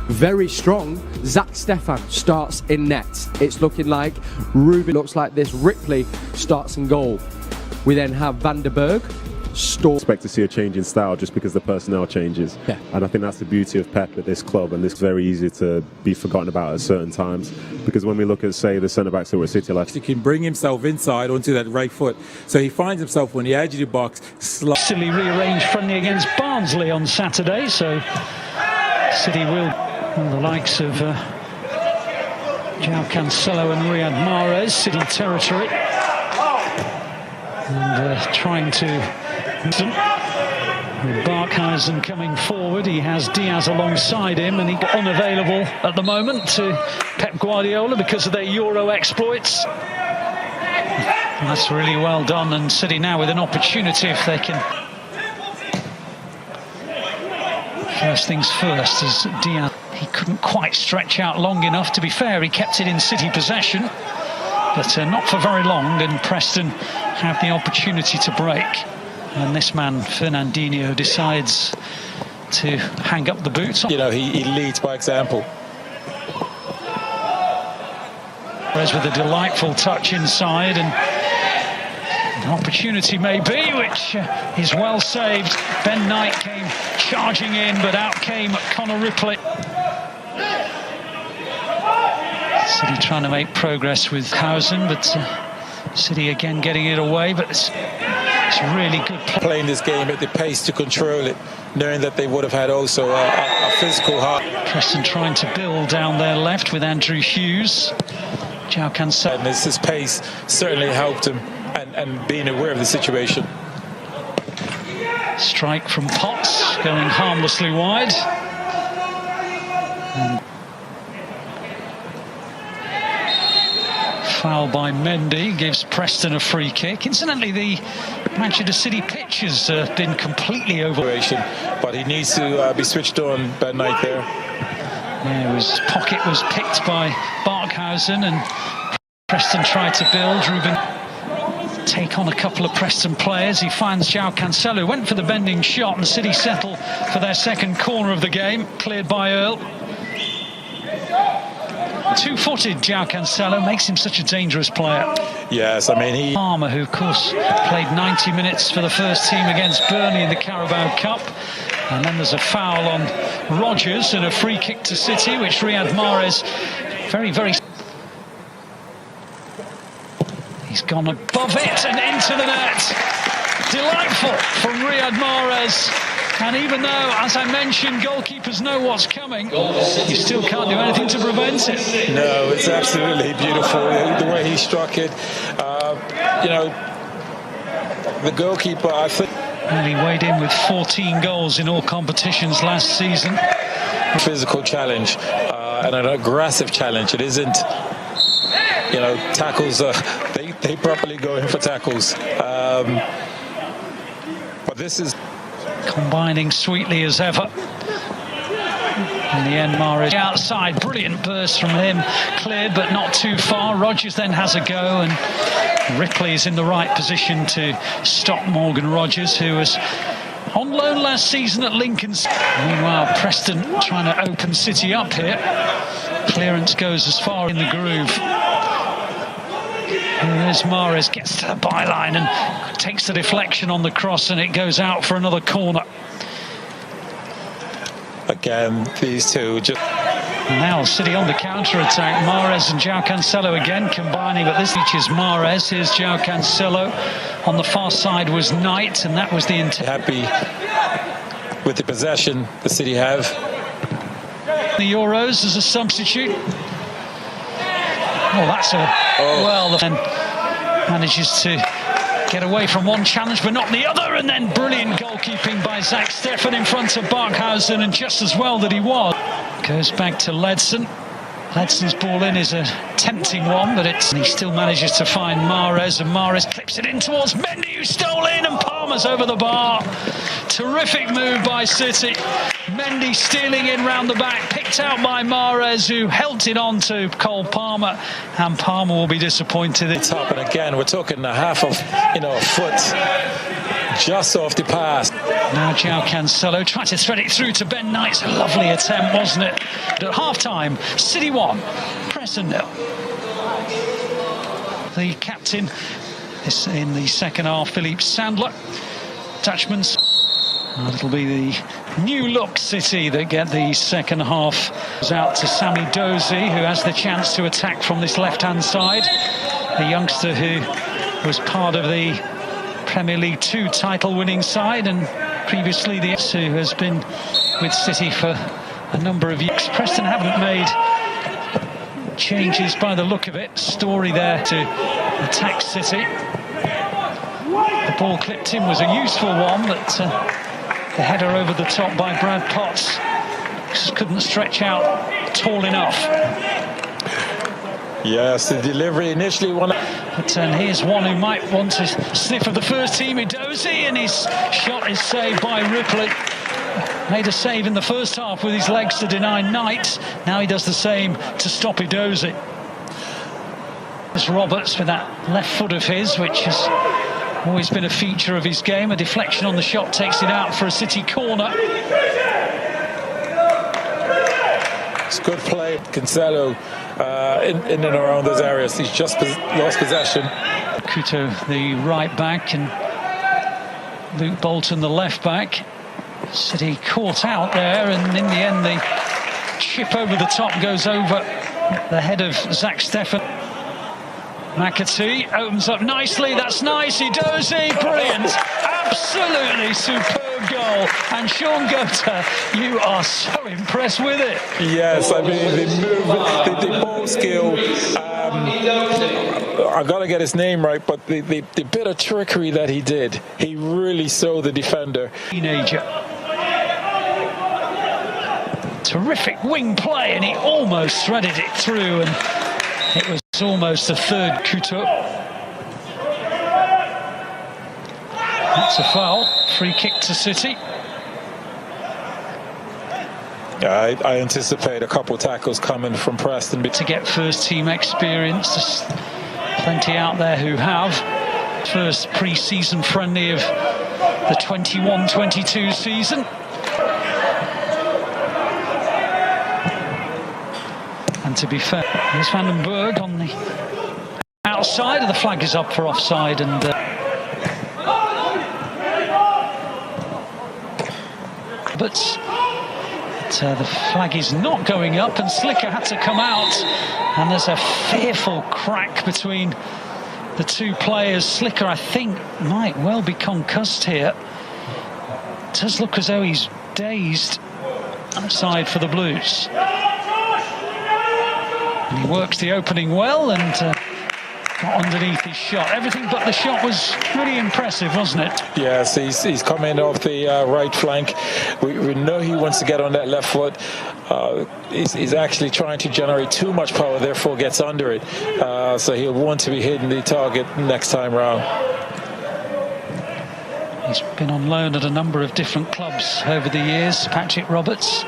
very strong. Zach Stefan starts in net. It's looking like Ruben looks like this. Ripley starts in goal. We then have Van der Berg. Expect to see a change in style just because the personnel changes. Yeah. And I think that's the beauty of Pep at this club, and it's very easy to be forgotten about at certain times, because when we look at, say, the centre-backs that were at City last, he can bring himself inside onto that right foot, so he finds himself on the edge of the box. Silly rearranged friendly against Barnsley on Saturday, so City will, the likes of João Cancelo and Riyad Mahrez, City territory, and trying to. With Barkhuizen coming forward, he has Diaz alongside him, and he's unavailable at the moment to Pep Guardiola because of their Euro exploits. That's really well done, and City now with an opportunity if they can. First things first, as Diaz, he couldn't quite stretch out long enough. To be fair, he kept it in City possession, but not for very long, and Preston have the opportunity to break. And this man, Fernandinho, decides to hang up the boots. You know, he leads by example. Whereas with a delightful touch inside, and an opportunity may be, which is well saved. Ben Knight came charging in, but out came Connor Ripley. City trying to make progress with Hausen, but City again getting it away, but it's really good playing this game at the pace to control it, knowing that they would have had also a physical heart. Preston trying to build down their left with Andrew Hughes. João Cancelo. And his pace certainly helped him, and being aware of the situation. Strike from Potts, going harmlessly wide. And foul by Mendy gives Preston a free kick. Incidentally, the Manchester City pitch has been completely over. But he needs to be switched on, Ben Knight there. Yeah, his pocket was picked by Barkhuizen, and Preston tried to build. Ruben take on a couple of Preston players. He finds João Cancelo, went for the bending shot, and City settle for their second corner of the game, cleared by Earl. Two-footed João Cancelo makes him such a dangerous player. Yes, I mean Palmer, who of course played 90 minutes for the first team against Burnley in the Carabao Cup. And then there's a foul on Rodgers and a free kick to City, which Riyad Mahrez very... He's gone above it and into the net. Delightful from Riyad Mahrez. And even though, as I mentioned, goalkeepers know what's coming, you still can't do anything to prevent it. No, it's absolutely beautiful, the way he struck it. You know, the goalkeeper, I think... And he weighed in with 14 goals in all competitions last season. Physical challenge and an aggressive challenge. It isn't, you know, tackles, they properly go in for tackles. But this is... Combining sweetly as ever. In the end, Mahrez outside, brilliant burst from him, cleared but not too far. Rodgers then has a go, and Ripley is in the right position to stop Morgan Rodgers, who was on loan last season at Lincoln's. Meanwhile, Preston trying to open City up here. Clearance goes as far in the groove. There's Mahrez, gets to the byline and takes the deflection on the cross, and it goes out for another corner. Again, these two just... Now City on the counter-attack. Mahrez and João Cancelo again combining, but this reaches Mahrez. Here's João Cancelo. On the far side was Knight, and that was the intent. Happy with the possession the City have. The Euros as a substitute. Oh, that's a... Well, then manages to get away from one challenge but not the other, and then brilliant goalkeeping by Zach Stefan in front of Barkhuizen, and just as well that he was. Goes back to Ledson. Ledson's ball in is a tempting one, but he still manages to find Mahrez, and Mahrez clips it in towards Mendy, who stole in, and Palmer's over the bar. Terrific move by City. Mendy stealing in round the back, picked out by Mahrez, who held it on to Cole Palmer, and Palmer will be disappointed. It's up, and again, we're talking a half of, you know, a foot just off the pass. Now João Cancelo tried to thread it through to Ben Knight's. A lovely attempt, wasn't it? But at half-time, City 1, Preston 0. The captain is in the second half, Philippe Sandler. Dutchman's. It'll be the new-look City that get the second half. Goes out to Sami Dozie, who has the chance to attack from this left-hand side. A youngster who was part of the Premier League 2 title-winning side, and previously the who has been with City for a number of years. Preston haven't made changes by the look of it. Story there to attack City. The ball clipped in was a useful one, but the header over the top by Brad Potts just couldn't stretch out tall enough. Yes, the delivery initially one. But here's one who might want to sniff of the first team, Edozie, and his shot is saved by Ripley. Made a save in the first half with his legs to deny Knight. Now he does the same to stop Edozie. There's Roberts with that left foot of his, which has always been a feature of his game. A deflection on the shot takes it out for a City corner. It's good play, Cancelo, in and around those areas. He's just lost possession. Couto, the right back, and Luke Bolton, the left back. City caught out there, and in the end the chip over the top goes over the head of Zach Steffen. McAtee opens up nicely. That's nice. Edozie, brilliant. Absolutely superb goal. And Sean Gota, you are so impressed with it. Yes, I mean, the move, the ball skill. I got to get his name right, but the bit of trickery that he did, he really saw the defender. Teenager. Terrific wing play, and he almost threaded it through, and it was almost a third Couto. That's a foul. Free kick to City. I anticipate a couple of tackles coming from Preston. To get first team experience, there's plenty out there who have. First pre-season friendly of the 21-22 season. And to be fair, there's Vandenberg on the outside, and the flag is up for offside. And but the flag is not going up, and Slicker had to come out, and there's a fearful crack between the two players. Slicker, I think, might well be concussed here. It does look as though he's dazed. Outside for the Blues. And he works the opening well, and got underneath his shot. Everything but the shot was really impressive, wasn't it? Yes, he's coming off the right flank. We know he wants to get on that left foot. He's actually trying to generate too much power, therefore gets under it. So he'll want to be hitting the target next time round. He's been on loan at a number of different clubs over the years, Patrick Roberts.